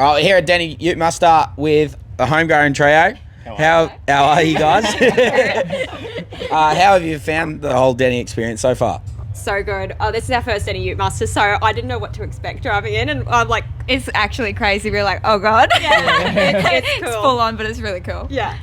Oh, here at Denny, you must start with the homegrown trio. How are you guys? How have you found the whole Denny experience so far? So good. This is our first Denny Ute Master, so I didn't know what to expect driving in, and I'm like, it's actually crazy. We're like, oh god, it's cool. It's full on, but it's really cool. Yeah.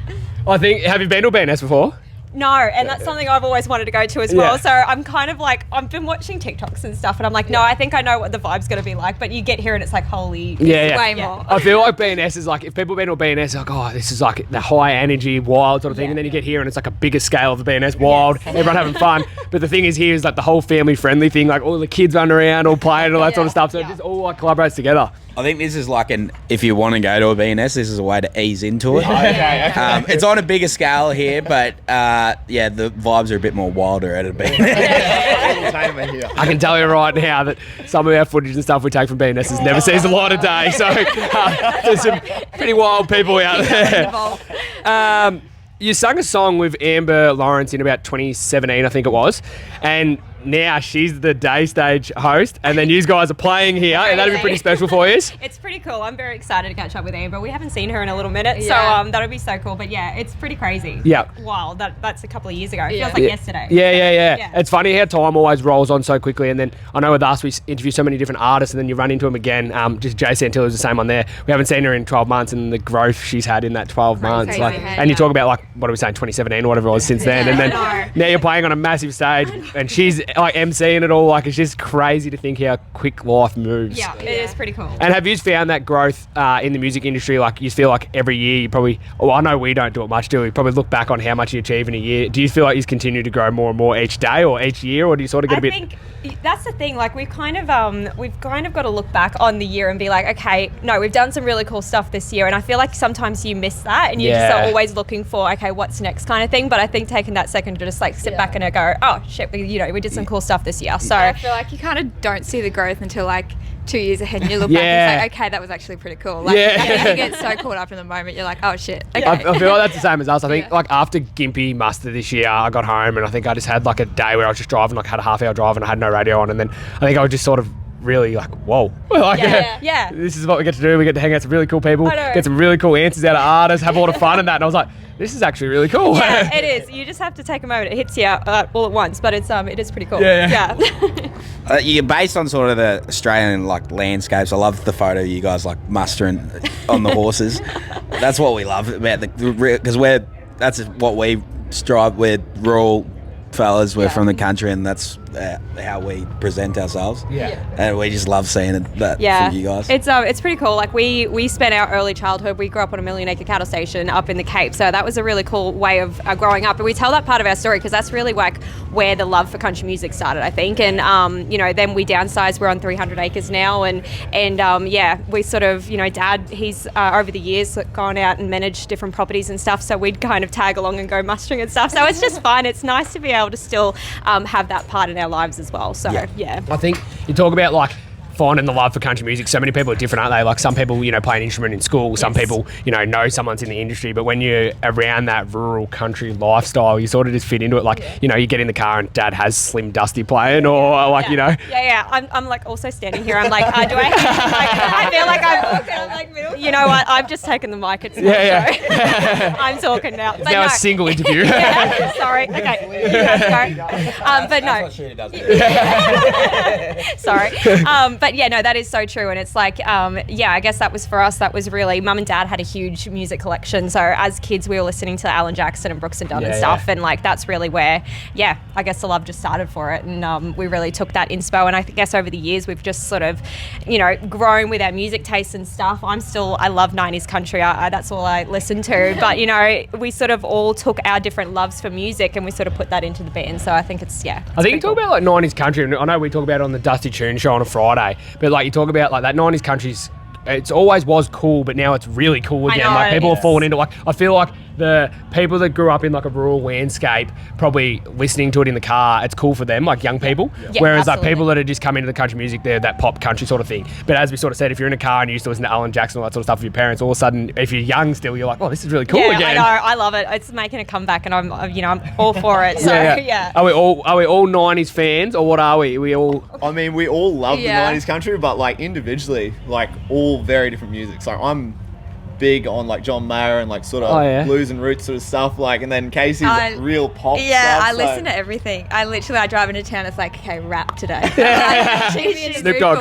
I think, have you been to a BNS before? No, and that's something I've always wanted to go to as well. So I'm kind of like, I've been watching TikToks and stuff, and I'm like, no, I think I know what the vibe's going to be like. But you get here and it's like, holy, way more. I feel like BNS is like, if people have been to a BNS, like, oh, this is like the high energy, wild sort of thing. And then you get here and it's like a bigger scale of the BNS, wild, everyone having fun. But the thing is here is like the whole family friendly thing, like all the kids running around, all playing, all that sort of stuff. So it just all like collaborates together. I think this is like if you want to go to a BNS, this is a way to ease into it. Okay. It's on a bigger scale here, but the vibes are a bit more wilder at a BNS. I can tell you right now that some of our footage and stuff we take from BNSs never sees the light of day. So there's some pretty wild people out there. You sung a song with Amber Lawrence in about 2017, I think it was, and now she's the day stage host, and then you guys are playing here, and that'll be pretty special for you. It's pretty cool. I'm very excited to catch up with Amber. We haven't seen her in a little minute, so that'll be so cool. But yeah, it's pretty crazy. Yeah. Wow, that's a couple of years ago. It feels like yesterday. Yeah. It's funny how time always rolls on so quickly, and then I know with us we interview so many different artists, and then you run into them again. Just Jay Santillo's the same on there. We haven't seen her in 12 months, and the growth she's had in that 12 months. And you talk about like what are we saying, 2017 or whatever it was since then, and then now you're playing on a massive stage, and she's like emceeing it all. Like it's just crazy to think how quick life moves. Yeah, it is pretty cool. And have you found that growth in the music industry? Like you feel like every year you probably, I know we don't do it much, do we? Probably look back on how much you achieve in a year. Do you feel like you continue to grow more and more each day or each year, or do you sort of get a bit? I think that's the thing. Like we've kind of got to look back on the year and be like, okay, no, we've done some really cool stuff this year, and I feel like sometimes you miss that, and you just are always looking for, okay, what's next kind of thing. But I think taking that second to just like sit back and go, oh shit, we did some cool stuff this year. So I feel like you kind of don't see the growth until like 2 years ahead, and you look back and say, okay, that was actually pretty cool. Like, I think you get so caught up in the moment, you're like, oh shit. Okay. I feel like that's the same as us. I think like after Gympie Muster this year, I got home and I think I just had like a day where I was just driving, like had a half-hour drive and I had no radio on, and then I think I was just sort of really like, whoa, like, this is what we get to do. We get to hang out with some really cool people, get some really cool answers out of artists, have a lot of fun and that. And I was like, this is actually really cool. Yeah, it is. You just have to take a moment. It hits you all at once, but it is pretty cool. Yeah. You're based on sort of the Australian like landscapes. I love the photo of you guys like mustering on the horses. That's what we love about because that's what we strive. We're rural fellas. We're from the country, and that's how we present ourselves. And we just love seeing that from you guys. It's pretty cool. Like we spent our early childhood. We grew up on a 1,000,000 acre cattle station up in the Cape, so that was a really cool way of growing up. And we tell that part of our story because that's really like where the love for country music started, I think. And then we downsized. We're on 300 acres now, and we sort of, Dad, he's over the years gone out and managed different properties and stuff. So we'd kind of tag along and go mustering and stuff. So it's just fun. It's nice to be able to still have that part in our lives as well. So I think you talk about like finding the love for country music. So many people are different, aren't they? Like some people, play an instrument in school. Some people, know someone's in the industry. But when you're around that rural country lifestyle, you sort of just fit into it. Like, you get in the car and Dad has Slim Dusty playing, or like, I'm like also standing here. I'm like, do I feel like I'm like middle? You know what? I've just taken the mic. It's I'm talking now. It's now a single interview. Sorry. Okay. You guys go. But no. Sorry. But yeah, no, that is so true. And it's like, I guess that was for us, that was really, Mum and Dad had a huge music collection. So as kids, we were listening to Alan Jackson and Brooks and Dunn and stuff. And like, that's really where, I guess the love just started for it. And we really took that inspo. And I guess over the years, we've just sort of, grown with our music tastes and stuff. I love 90s country. That's all I listen to. But, we sort of all took our different loves for music and we sort of put that into the band. So I think it's, I think you talk about like 90s country. And I know we talk about it on the Dusty Tune Show on a Friday. But like you talk about like that 90s country's, it's always was cool, but now it's really cool again. Like people are falling into, like I feel like the people that grew up in like a rural landscape, probably listening to it in the car, it's cool for them, like young people. Yeah, Whereas absolutely. like people that are just coming into the country music, they're that pop country sort of thing. But as we sort of said, if you're in a car and you used to listen to Alan Jackson, all that sort of stuff with your parents, all of a sudden, if you're young still, you're like, oh, this is really cool Yeah, again. I know. I love it. It's making a comeback, and I'm all for it. So yeah. Are we all 90s fans, or what are we? We all. I mean, we all love Yeah. the 90s country, but like individually, like all very different music. So I'm big on like John Mayer and like sort of blues and roots sort of stuff. Like, and then Casey's real pop stuff. Yeah, I so- listen to everything. I drive into town. It's like, okay, rap today. Snoop Dogg.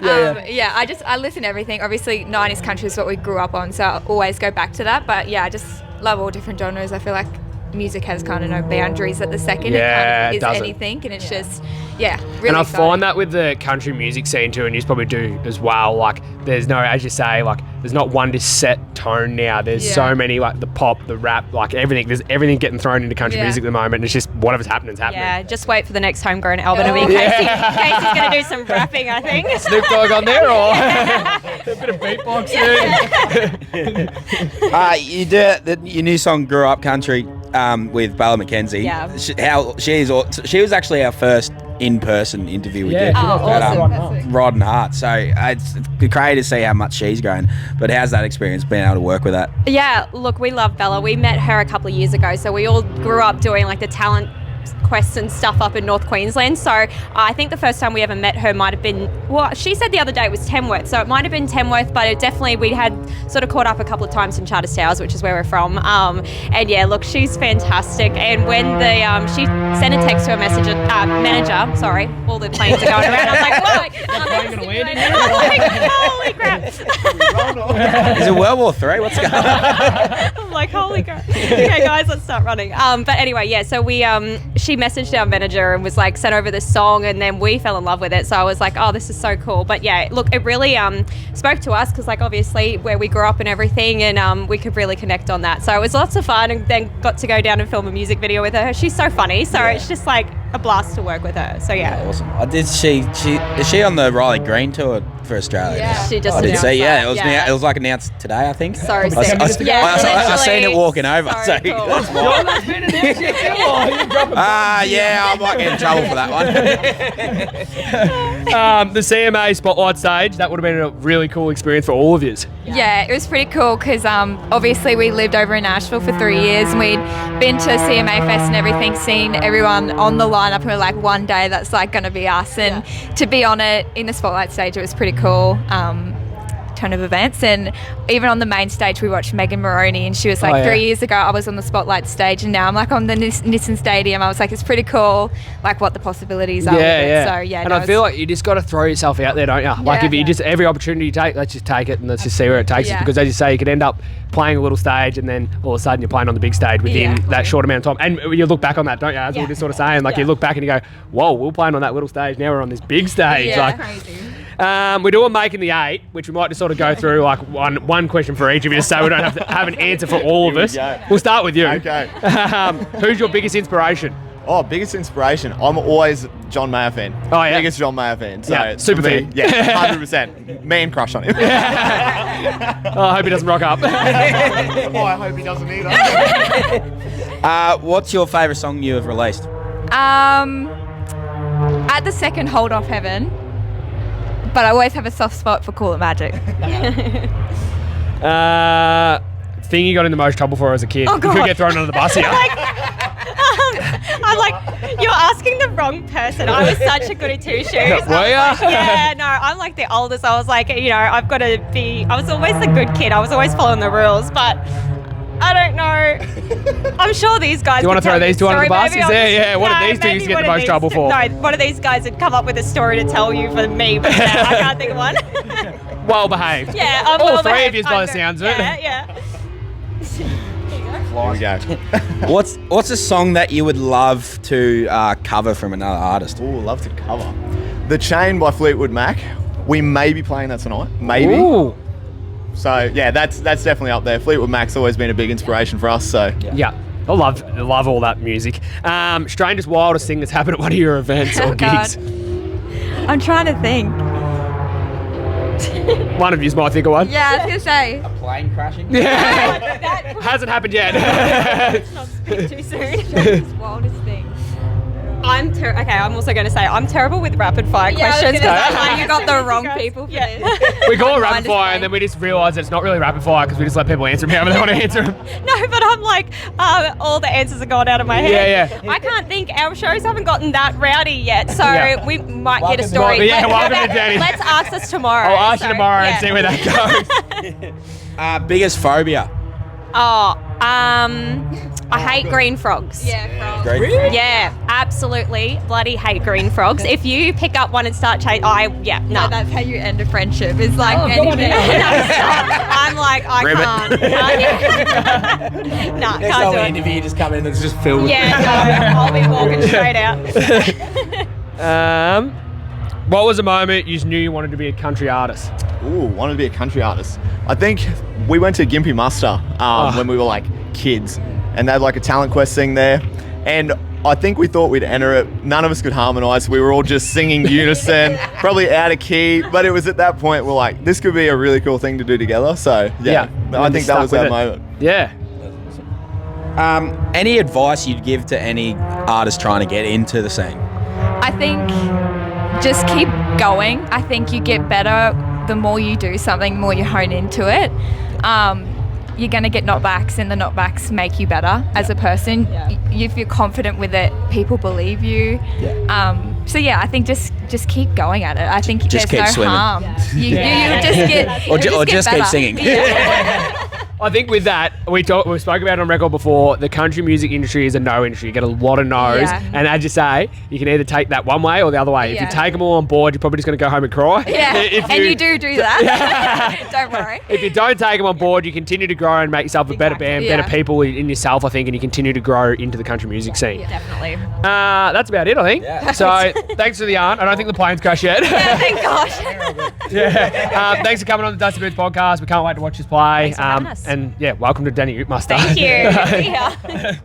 I listen to everything. Obviously, 90s country is what we grew up on, so I always go back to that. But yeah, I just love all different genres. I feel like music has kind of no boundaries at the second. Yeah, it it kind of is doesn't. anything, and it's just, really And I exciting. find that with the country music scene too, and you probably do as well, like there's no, as you say, like there's not one just set tone now. There's so many, like the pop, the rap, like everything. There's everything getting thrown into country music at the moment, and it's just whatever's happening's happening. Yeah, just wait for the next Homegrown album to be Casey's going to do some rapping, I think. Snoop Dogg on there, or a bit of beatboxing. You did your new song "Grew Up Country" with Bella McKenzie. Yeah. She was actually our first in-person interview we did. she was. Awesome. Rod and Hart. So it's great to see how much she's grown. But how's that experience been able to work with that? Yeah, look, we love Bella. We met her a couple of years ago, so we all grew up doing like the talent quest and stuff up in North Queensland. So I think the first time we ever met her might have been, well, she said the other day it was Tamworth, so it might have been Tamworth, but it definitely, we had sort of caught up a couple of times in Charters Towers, which is where we're from. And yeah, look, she's fantastic. And when she sent a text to her manager, all the planes are going around. I was like, whoa, holy crap. Is it World War III? What's going on? I'm like, holy crap. Okay, guys, let's start running. But anyway, yeah, so she messaged our manager and was like, sent over this song, and then we fell in love with it. So I was like, oh, this is so cool. But yeah, look, it really spoke to us because, like, obviously where we grew up and everything, and we could really connect on that. So it was lots of fun, and then got to go down and film a music video with her. She's so funny, so it's just like a blast to work with her. So yeah. Awesome. Is she on the Riley Green tour for Australia? Yeah. She just I did announced see. Yeah, that. it was like announced today, I think. So I sick. I Yeah, seen it walking over. So cool. Yeah, I might get in trouble for that one. The CMA Spotlight stage, that would have been a really cool experience for all of you. Yeah, it was pretty cool because obviously we lived over in Nashville for 3 years, and we'd been to CMA Fest and everything, seen everyone on the lineup, and we were like, one day that's like going to be us. And to be on it in the Spotlight stage, it was pretty cool. Ton of events, and even on the main stage we watched Megan Moroney, and she was like 3 years ago I was on the Spotlight stage, and now I'm like on the Nissan Stadium. I was like, it's pretty cool, like what the possibilities are with it. So yeah, and I feel like you just got to throw yourself out there, don't you? Like if you just, every opportunity you take, let's just take it and let's just see where it takes us, because as you say, you could end up playing a little stage and then all of a sudden you're playing on the big stage within that short amount of time. And you look back on that, don't you? As we were just sort of saying, like you look back and you go, whoa, we were playing on that little stage, now we're on this big stage. Like, crazy. we're doing Making the 8, which we might just sort of go through like one question for each of you, so we don't have to have an answer for all of us. We'll start with you. Okay. Who's your biggest inspiration? Oh, biggest inspiration. I'm always John Mayer fan. Oh, yeah. Biggest John Mayer fan. So Yeah, super for me, fan. Yeah, 100%. Man crush on him. Oh, I hope he doesn't rock up. Oh, I hope he doesn't either. What's your favourite song you have released? At the second Hold Off Heaven, but I always have a soft spot for Cool It Magic. Thing you got in the most trouble for as a kid. Oh, You God. could get thrown under the bus here. I'm like, you're asking the wrong person. I was such a goody two shoes. Were ya? Yeah, no, I'm like the oldest. I was like, I've got to be. I was always the good kid. I was always following the rules, but I don't know. I'm sure these guys. Do you want to could throw tell these the two under the story. bus? Maybe Is I'll there? just- Yeah, what no, did these two maybe used to get one the of most these- trouble for? No, one of these guys would come up with a story to tell you for me, but I can't think of one. Well behaved. Yeah, I'm All well three of behaved. yous by the sounds of it. Yeah. Here we go. What's a song that you would love to cover from another artist? Ooh, love to cover. The Chain by Fleetwood Mac. We may be playing that tonight. Maybe. Ooh. So yeah, that's definitely up there. Fleetwood Mac's always been a big inspiration for us. So Yeah. I love all that music. Strangest, wildest thing that's happened at one of your events or Oh, God. gigs. I'm trying to think. One of you might think of one. Yeah, I was going to say. A plane crashing? Yeah. Hasn't happened yet. Let's not speak too soon. Wildest thing. I'm also going to say I'm terrible with rapid fire questions because you got the wrong people for this. We call it rapid fire, and then we just realise that it's not really rapid fire because we just let people answer them however they want to answer them. No, but I'm like, all the answers are gone out of my head. Yeah. I can't think. Our shows haven't gotten that rowdy yet, so we might get a story. Welcome to Danny. Let's ask this tomorrow. I'll ask you tomorrow and see where that goes. Biggest phobia? I hate green frogs. Yeah, frogs. Really? Yeah, absolutely. Bloody hate green frogs. If you pick up one and start chasing, No, that's how you end a friendship. It's like anything. I'm like, I Ribbit. can't. Nah, Next can't time do we it. interview, you just come in and it's just filled with Yeah, no, I'll be walking straight out. What was the moment you knew you wanted to be a country artist? Ooh, wanted to be a country artist. I think we went to Gympie Muster when we were like kids, and they had like a talent quest thing there, and I think we thought we'd enter it. None of us could harmonise. We were all just singing unison, probably out of key, but it was at that point we're like, this could be a really cool thing to do together. So yeah. I think that was our moment. Yeah. Any advice you'd give to any artist trying to get into the scene? I think just keep going. I think you get better the more you do something, the more you hone into it. You're going to get knockbacks, and the knockbacks make you better as a person. If you're confident with it, people believe you. So yeah, I think just keep going at it. I think Just there's keep no swimming. harm. You just get Or just keep better. singing. I think with that, we spoke about it on record before, the country music industry is a no industry. You get a lot of no's. Yeah. And as you say, you can either take that one way or the other way. If Yeah. you take them all on board, you're probably just going to go home and cry. Yeah, and you do that. Don't worry. If you don't take them on board, you continue to grow and make yourself a better band, better Yeah. people in yourself, I think, and you continue to grow into the country music scene. Definitely. That's about it, I think. Yeah. So thanks for the yarn. I don't think the plane's crashed yet. Thank God. Thanks for coming on the Dusty Boots podcast. We can't wait to watch this play. Thanks for having us. And yeah, welcome to Danny Utmuster. Thank you. Good to be here.